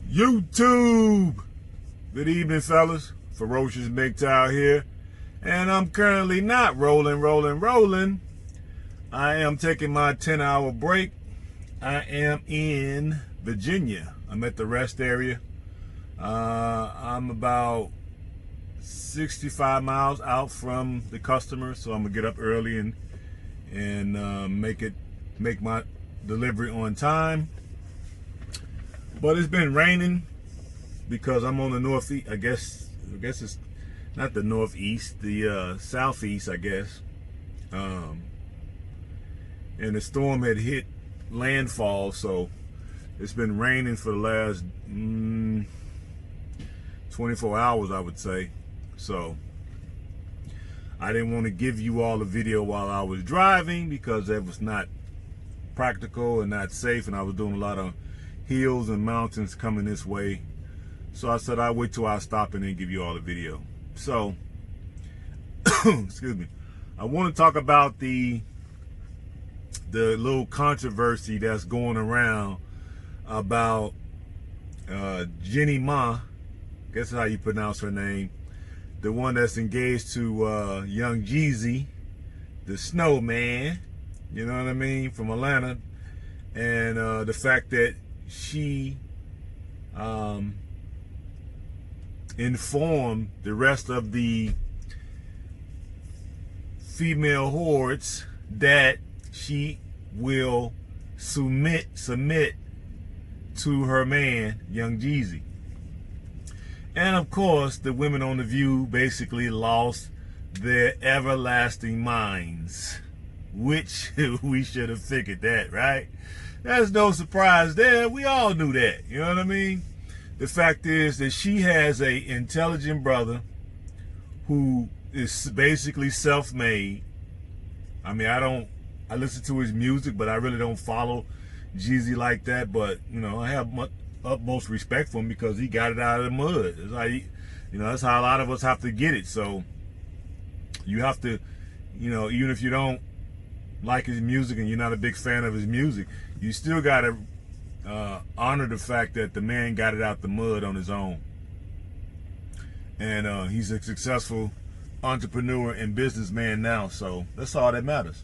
YouTube. Good evening, fellas. Ferocious Mgtow here. And I'm currently not rolling. I am taking my 10-hour break. I am in Virginia. I'm at the rest area. I'm about 65 miles out from the customer, so I'm gonna get up early and make my delivery on time. But it's been raining because I'm on the northeast. I guess it's not the northeast, the southeast, I guess. And the storm had hit landfall, so it's been raining for the last 24 hours, I would say. So I didn't want to give you all a video while I was driving because that was not practical and not safe, and I was doing a lot of hills and mountains coming this way. So I said I'll wait till I stop and then give you all the video. So excuse me, I want to talk about the little controversy that's going around about Jenny Ma, I guess that's how you pronounce her name, the one that's engaged to young Jeezy, the snowman, you know what I mean, from Atlanta, and the fact that she informed the rest of the female hordes that she will submit to her man, young Jeezy. And of course, the women on The View basically lost their everlasting minds, which we should have figured that, right? There's no surprise there. We all knew that. You know what I mean? The fact is that she has a intelligent brother who is basically self-made. I mean, I listen to his music, but I really don't follow Jeezy like that. But, you know, I have utmost respect for him because he got it out of the mud. It's like, you know, that's how a lot of us have to get it. So you have to, you know, even if you don't like his music and you're not a big fan of his music, you still got to honor the fact that the man got it out the mud on his own. And he's a successful entrepreneur and businessman now, so that's all that matters.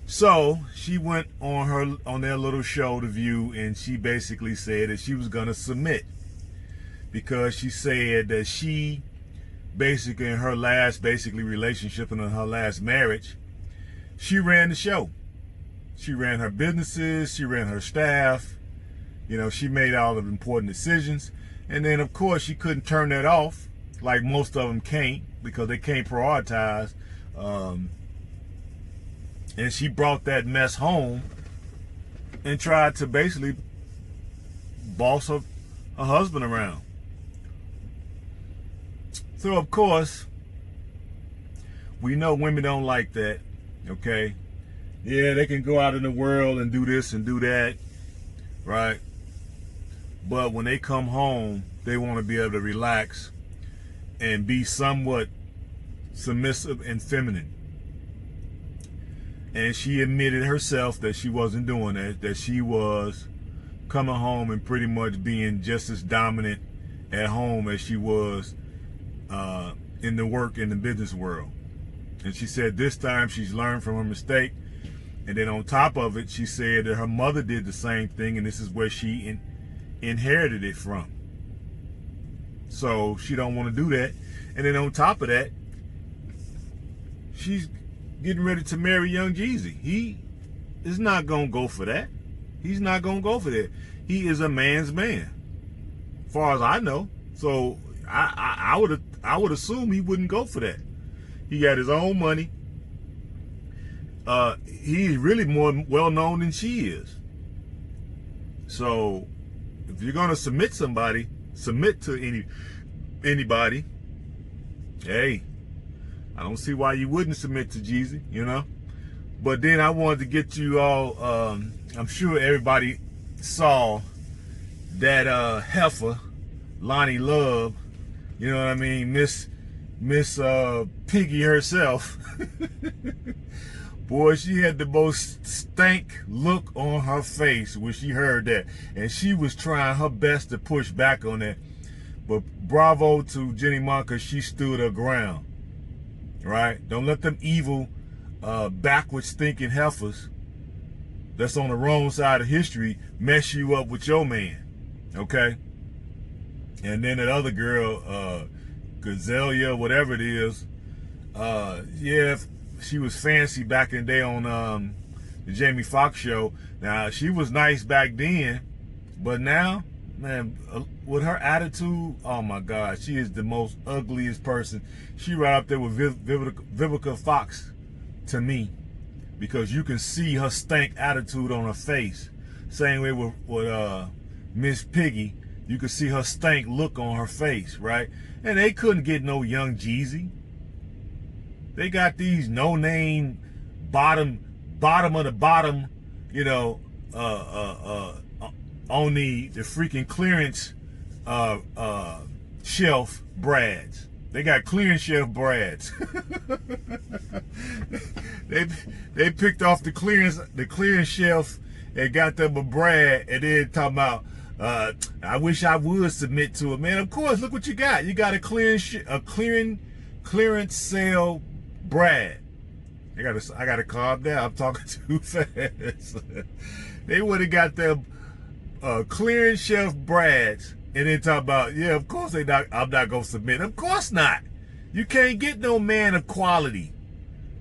So she went on their little show, The View, and she basically said that she was gonna submit because she said that she basically in her last relationship and in her last marriage, she ran the show. She ran her businesses, she ran her staff, you know, she made all the important decisions. And then of course she couldn't turn that off, like most of them can't, because they can't prioritize. And she brought that mess home and tried to basically boss her husband around. So of course, we know women don't like that, okay? Yeah, they can go out in the world and do this and do that, right? But when they come home, they want to be able to relax and be somewhat submissive and feminine. And she admitted herself that she wasn't doing that she was coming home and pretty much being just as dominant at home as she was in the business world. And she said this time she's learned from her mistake. And then on top of it, she said that her mother did the same thing, and this is where she inherited it from. So she don't want to do that. And then on top of that, she's getting ready to marry young Jeezy. He is not going to go for that. He's not going to go for that. He is a man's man, as far as I know. So I would assume he wouldn't go for that. He got his own money. He's really more well-known than she is. So if you're going to submit to anybody, hey, I don't see why you wouldn't submit to Jeezy, you know? But then I wanted to get you all, I'm sure everybody saw that heifer, Lonnie Love, you know what I mean, Miss Piggy herself, Boy, she had the most stank look on her face when she heard that. And she was trying her best to push back on that. But bravo to Jenny Ma, because she stood her ground. Right? Don't let them evil, backwards thinking heifers that's on the wrong side of history mess you up with your man. Okay? And then that other girl, Gazelia, whatever it is, yeah, she was fancy back in the day on the Jamie Foxx show. Now, she was nice back then, but now, man, with her attitude, oh my God, she is the most ugliest person. She right up there with Vivica Fox to me, because you can see her stank attitude on her face. Same way with Miss Piggy, you can see her stank look on her face, right? And they couldn't get no Young Jeezy. They got these no-name bottom of the bottom, you know, on the freaking clearance shelf brads. They got clearance shelf brads. they picked off the clearance shelf and got them a brad, and then talking about, I wish I would submit to it, man. Of course, look what you got. You got a clearance sale brad. I gotta calm down. I'm talking too fast. They would have got them clearance shelf brads, and then talk about, yeah, of course I'm not gonna submit. Of course not. You can't get no man of quality,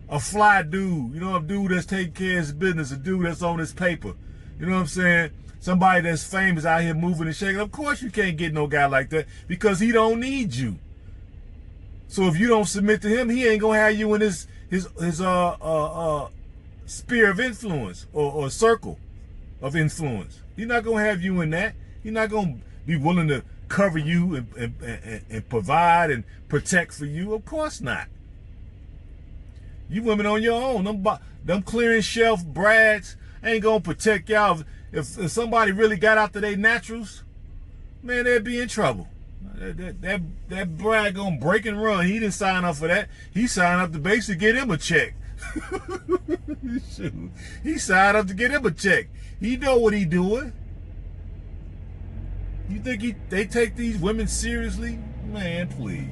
a fly dude. You know, a dude that's taking care of his business, a dude that's on his paper. You know what I'm saying? Somebody that's famous out here moving and shaking. Of course you can't get no guy like that, because he don't need you. So if you don't submit to him, he ain't gonna have you in his sphere of influence or circle of influence. He's not gonna have you in that. He's not gonna be willing to cover you and provide and protect for you. Of course not. You women on your own. Them clearing shelf brads ain't gonna protect y'all. If somebody really got after their naturals, man, they'd be in trouble. That brad gonna break and run. He didn't sign up for that. He signed up to basically get him a check. He signed up to get him a check. He know what he doing. You think they take these women seriously? Man, please.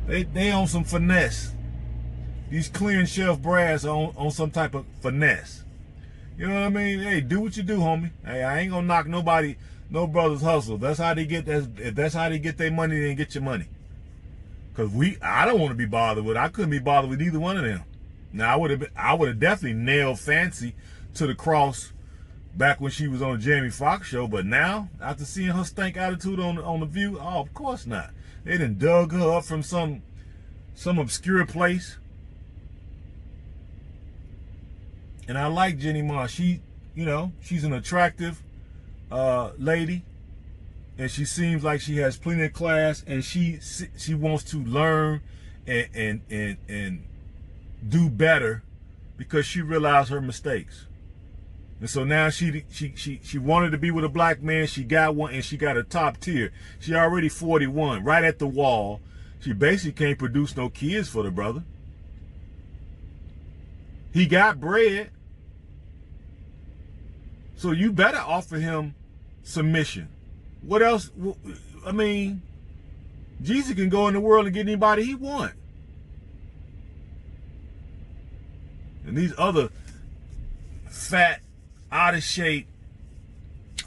They on some finesse. These clearing shelf brads on some type of finesse. You know what I mean? Hey, do what you do, homie. Hey, I ain't gonna knock no brother's hustle. If that's how they get their money, then get your money. Cause I don't want to be bothered with. I couldn't be bothered with either one of them. Now I would have definitely nailed Fancy to the cross back when she was on the Jamie Foxx show. But now, after seeing her stank attitude on the View, oh, of course not. They done dug her up from some obscure place. And I like Jenny Ma. She's an attractive lady, and she seems like she has plenty of class, and she wants to learn and do better, because she realized her mistakes. And so now she wanted to be with a black man. She got one, and she got a top tier. She already 41, right at the wall. She basically can't produce no kids for the brother. He got bread. So you better offer him submission. What else? I mean, Jesus can go in the world and get anybody he want. And these other fat, out of shape,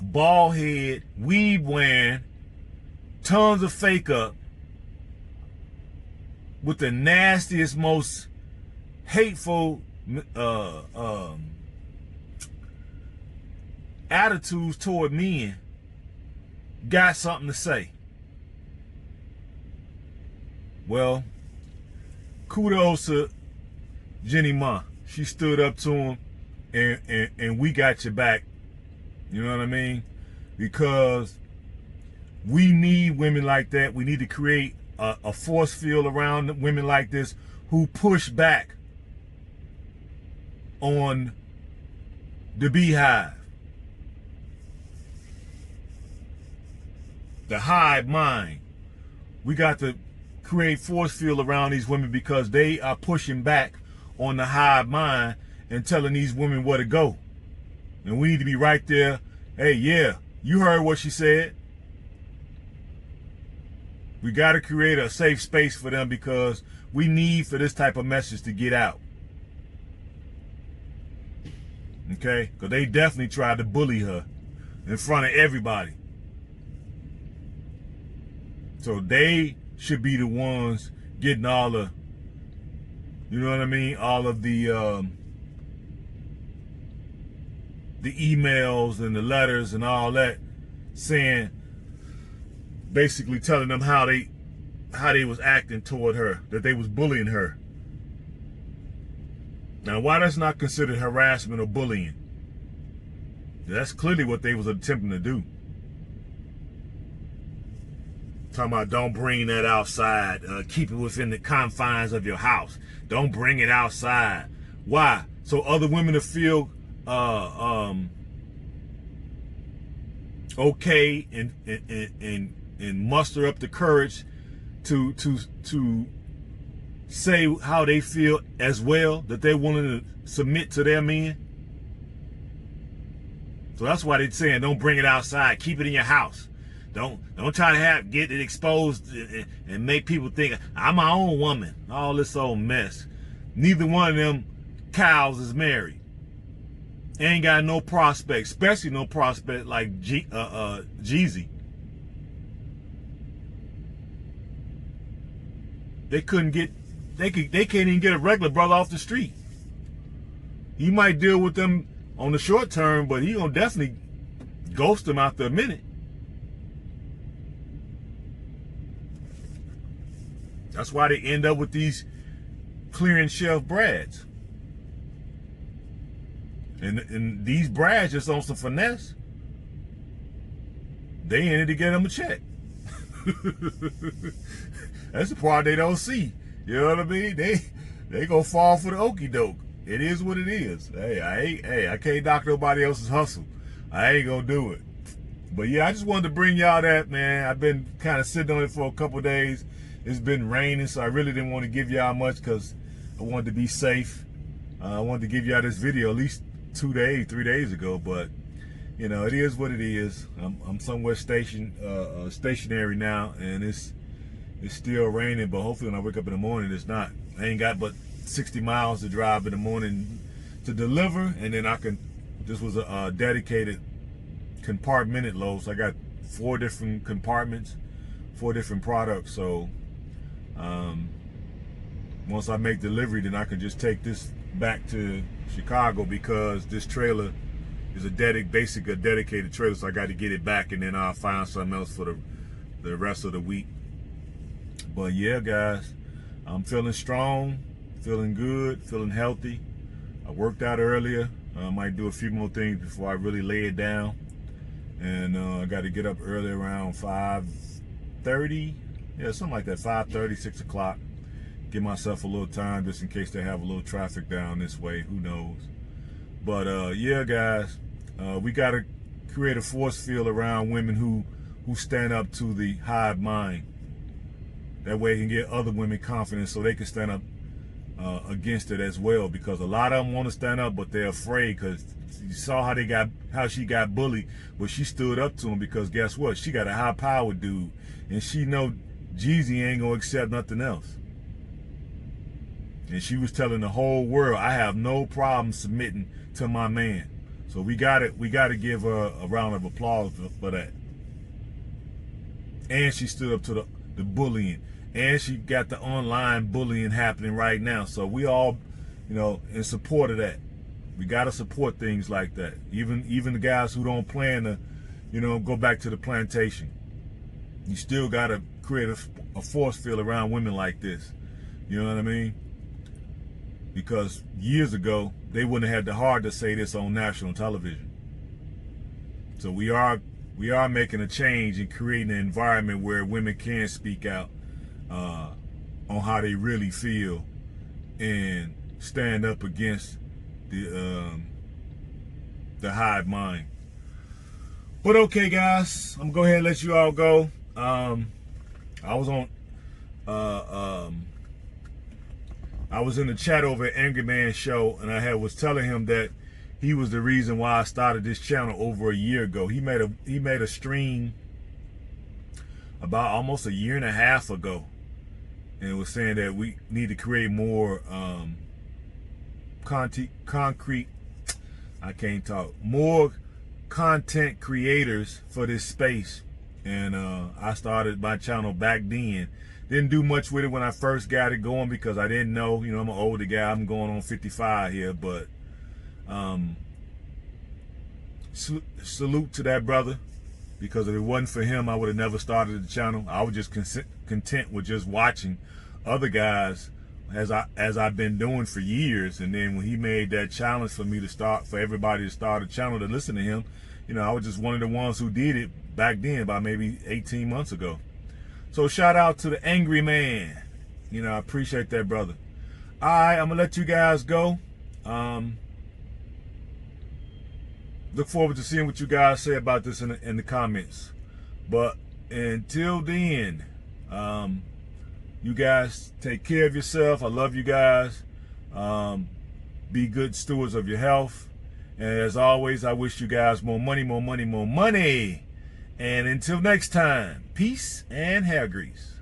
bald head, weed wearing, tons of fake up, with the nastiest, most hateful attitudes toward men, got something to say. Well, kudos to Jenny Ma. She stood up to him, and we got your back. You know what I mean? Because we need women like that. We need to create a force field around women like this who push back on the beehive, the hive mind. We got to create force field around these women, because they are pushing back on the hive mind and telling these women where to go. And we need to be right there. Hey, yeah, you heard what she said. We got to create a safe space for them because we need for this type of message to get out. Okay? Because they definitely tried to bully her in front of everybody. So they should be the ones getting all the, you know what I mean? All of the emails and the letters and all that saying, basically telling them how they was acting toward her, that they was bullying her. Now, why that's not considered harassment or bullying? That's clearly what they was attempting to do. Talking about don't bring that outside. Keep it within the confines of your house. Don't bring it outside. Why? So other women will feel okay and muster up the courage to say how they feel as well, that they're willing to submit to their men. So that's why they're saying don't bring it outside. Keep it in your house. Don't try to get it exposed and make people think I'm my own woman. All this old mess. Neither one of them cows is married. Ain't got no prospect, especially no prospect like Jeezy. They can't even get a regular brother off the street. He might deal with them on the short term, but he gonna definitely ghost them after a minute. That's why they end up with these clearing shelf brads. And these brads just on some finesse. They in it to get them a check. That's the part they don't see. You know what I mean? They gonna fall for the okie doke. It is what it is. Hey, I can't knock nobody else's hustle. I ain't gonna do it. But yeah, I just wanted to bring y'all that, man. I've been kind of sitting on it for a couple days. It's been raining, so I really didn't want to give y'all much because I wanted to be safe. I wanted to give y'all this video at least 3 days ago, but you know, it is what it is. I'm somewhere stationary now, and it's still raining, but hopefully when I wake up in the morning, it's not. I ain't got but 60 miles to drive in the morning to deliver, and then this was a dedicated compartmented load, so I got 4 different compartments, 4 different products, so once I make delivery, then I can just take this back to Chicago because this trailer is a dedicated trailer, so I got to get it back, and then I'll find something else for the rest of the week. But yeah, guys, I'm feeling strong, feeling good, feeling healthy. I worked out earlier. I might do a few more things before I really lay it down. And I got to get up early around 5:30. Yeah, something like that, 5:30, 6 o'clock. Give myself a little time just in case they have a little traffic down this way. Who knows? But yeah, guys, we got to create a force field around women who stand up to the hive mind. That way it can get other women confidence so they can stand up against it as well, because a lot of them want to stand up, but they're afraid because you saw how she got bullied, but she stood up to him because guess what? She got a high-powered dude, and she know Jeezy ain't gonna accept nothing else. And she was telling the whole world, I have no problem submitting to my man. So we gotta give her a round of applause for that. And she stood up to the bullying. And she got the online bullying happening right now. So we all, you know, in support of that. We gotta support things like that. Even the guys who don't plan to, you know, go back to the plantation. You still gotta create a force field around women like this. You know what I mean? Because years ago, they wouldn't have had the heart to say this on national television. So we are making a change and creating an environment where women can speak out on how they really feel and stand up against the hive mind. But okay, guys, I'm gonna go ahead and let you all go. I I was in the chat over at Angry Man Show, and I was telling him that he was the reason why I started this channel over a year ago. He made a stream about almost a year and a half ago, and it was saying that we need to create more more content creators for this space. And I started my channel back then. Didn't do much with it when I first got it going because I didn't know, you know, I'm an older guy, I'm going on 55 here, but salute to that brother, because if it wasn't for him, I would have never started the channel. I was just content with just watching other guys as I've been doing for years. And then when he made that challenge for me to start, for everybody to start a channel to listen to him, you know, I was just one of the ones who did it back then, about maybe 18 months ago. So shout out to the Angry Man. You know, I appreciate that, brother. All right, I'm gonna let you guys go. Look forward to seeing what you guys say about this in the comments. But until then, you guys take care of yourself. I love you guys. Be good stewards of your health. And as always, I wish you guys more money, more money, more money. And until next time, peace and hair grease.